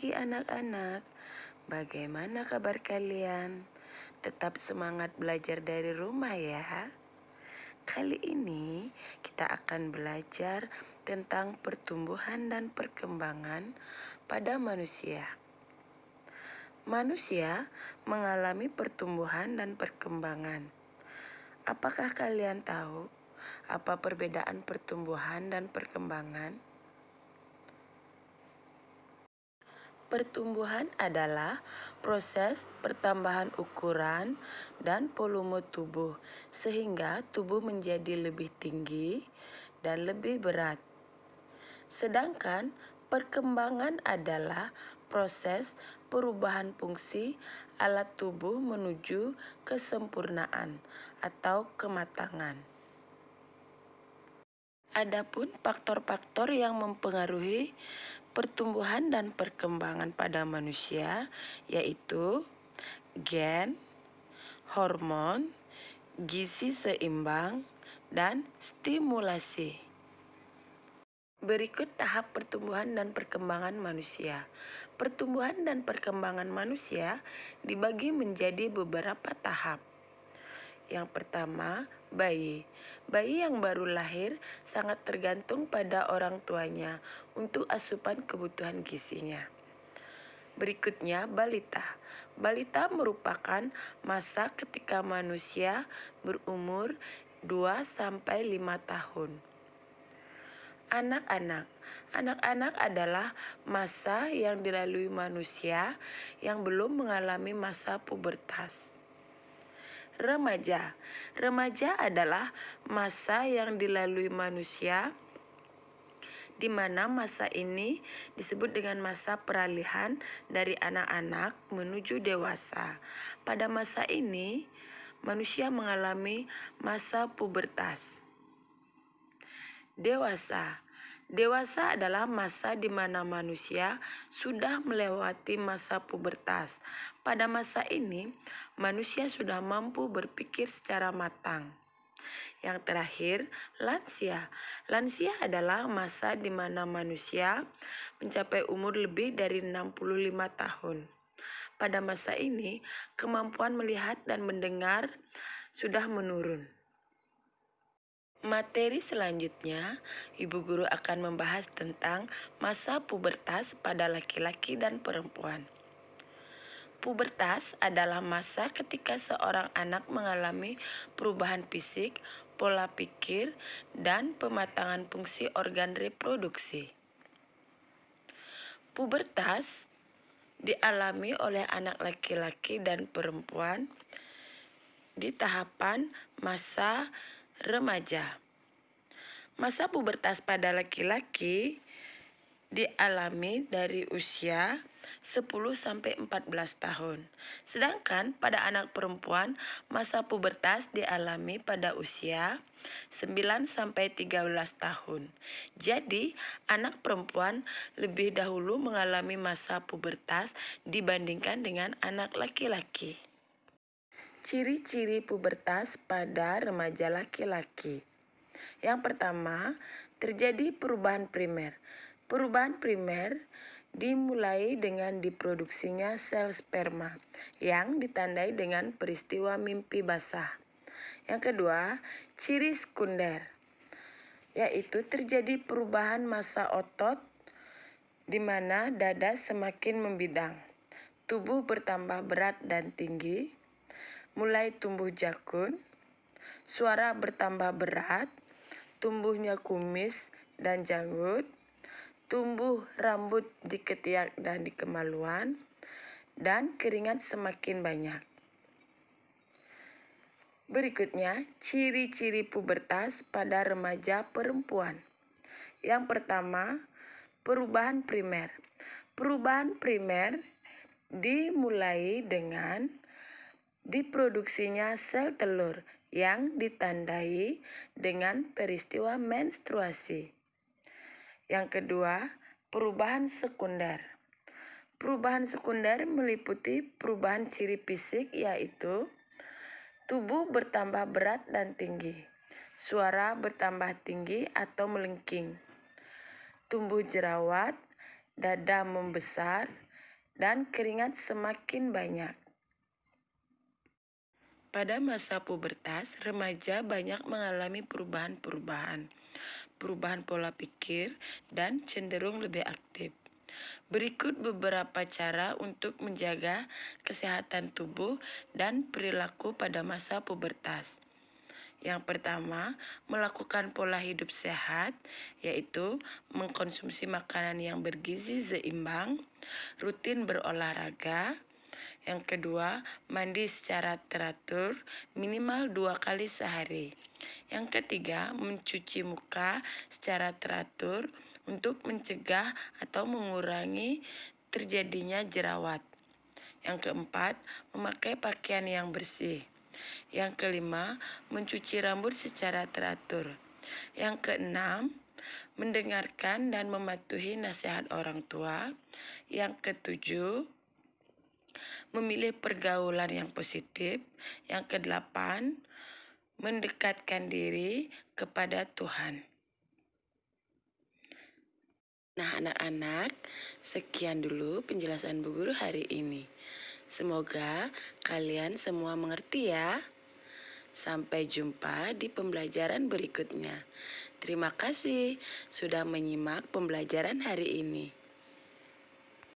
pagi anak-anak, bagaimana kabar kalian? Tetap semangat belajar dari rumah ya. Kali ini kita akan belajar tentang pertumbuhan dan perkembangan pada manusia. Manusia mengalami pertumbuhan dan perkembangan. Apakah kalian tahu apa perbedaan pertumbuhan dan perkembangan? Pertumbuhan adalah proses pertambahan ukuran dan volume tubuh sehingga tubuh menjadi lebih tinggi dan lebih berat. Sedangkan perkembangan adalah proses perubahan fungsi alat tubuh menuju kesempurnaan atau kematangan. Adapun faktor-faktor yang mempengaruhi pertumbuhan dan perkembangan pada manusia yaitu gen, hormon, gizi seimbang, dan stimulasi. Berikut tahap pertumbuhan dan perkembangan manusia. Pertumbuhan dan perkembangan manusia dibagi menjadi beberapa tahap. Yang pertama, bayi. Bayi yang baru lahir sangat tergantung pada orang tuanya untuk asupan kebutuhan gizinya. Berikutnya, balita. Balita merupakan masa ketika manusia berumur 2-5 tahun. Anak-anak. Anak-anak adalah masa yang dilalui manusia yang belum mengalami masa pubertas. Remaja. Remaja adalah masa yang dilalui manusia di mana masa ini disebut dengan masa peralihan dari anak-anak menuju dewasa. Pada masa ini, manusia mengalami masa pubertas. Dewasa. Dewasa adalah masa di mana manusia sudah melewati masa pubertas. Pada masa ini, manusia sudah mampu berpikir secara matang. Yang terakhir, lansia. Lansia adalah masa di mana manusia mencapai umur lebih dari 65 tahun. Pada masa ini, kemampuan melihat dan mendengar sudah menurun. Materi selanjutnya, Ibu Guru akan membahas tentang masa pubertas pada laki-laki dan perempuan. Pubertas adalah masa ketika seorang anak mengalami perubahan fisik, pola pikir, dan pematangan fungsi organ reproduksi. Pubertas dialami oleh anak laki-laki dan perempuan di tahapan masa remaja. Masa pubertas pada laki-laki dialami dari usia 10-14 tahun. Sedangkan pada anak perempuan, masa pubertas dialami pada usia 9-13 tahun. Jadi, anak perempuan lebih dahulu mengalami masa pubertas dibandingkan dengan anak laki-laki. Ciri-ciri pubertas pada remaja laki-laki. Yang pertama, terjadi perubahan primer. Perubahan primer dimulai dengan diproduksinya sel sperma yang ditandai dengan peristiwa mimpi basah. Yang kedua, ciri sekunder, yaitu terjadi perubahan massa otot di mana dada semakin membidang, tubuh bertambah berat dan tinggi, mulai tumbuh jakun, suara bertambah berat, tumbuhnya kumis dan janggut, tumbuh rambut di ketiak dan di kemaluan, dan keringat semakin banyak. Berikutnya, ciri-ciri pubertas pada remaja perempuan. Yang pertama, perubahan primer. Perubahan primer dimulai dengan diproduksinya sel telur yang ditandai dengan peristiwa menstruasi. Yang kedua, perubahan sekunder. Perubahan sekunder meliputi perubahan ciri fisik yaitu tubuh bertambah berat dan tinggi, suara bertambah tinggi atau melengking, tumbuh jerawat, dada membesar, dan keringat semakin banyak. Pada masa pubertas, remaja banyak mengalami perubahan pola pikir, dan cenderung lebih aktif. Berikut beberapa cara untuk menjaga kesehatan tubuh dan perilaku pada masa pubertas. Yang pertama, melakukan pola hidup sehat, yaitu mengkonsumsi makanan yang bergizi seimbang, rutin berolahraga. Yang kedua, mandi secara teratur, minimal 2 kali sehari. Yang ketiga, mencuci muka secara teratur untuk mencegah atau mengurangi terjadinya jerawat. Yang keempat, memakai pakaian yang bersih. Yang kelima, mencuci rambut secara teratur. Yang keenam, mendengarkan dan mematuhi nasihat orang tua. Yang ketujuh, memilih pergaulan yang positif. Yang kedelapan, mendekatkan diri kepada Tuhan. Nah, anak-anak, sekian dulu penjelasan Bu Guru hari ini. Semoga kalian semua mengerti ya. Sampai jumpa di pembelajaran berikutnya. Terima kasih sudah menyimak pembelajaran hari ini.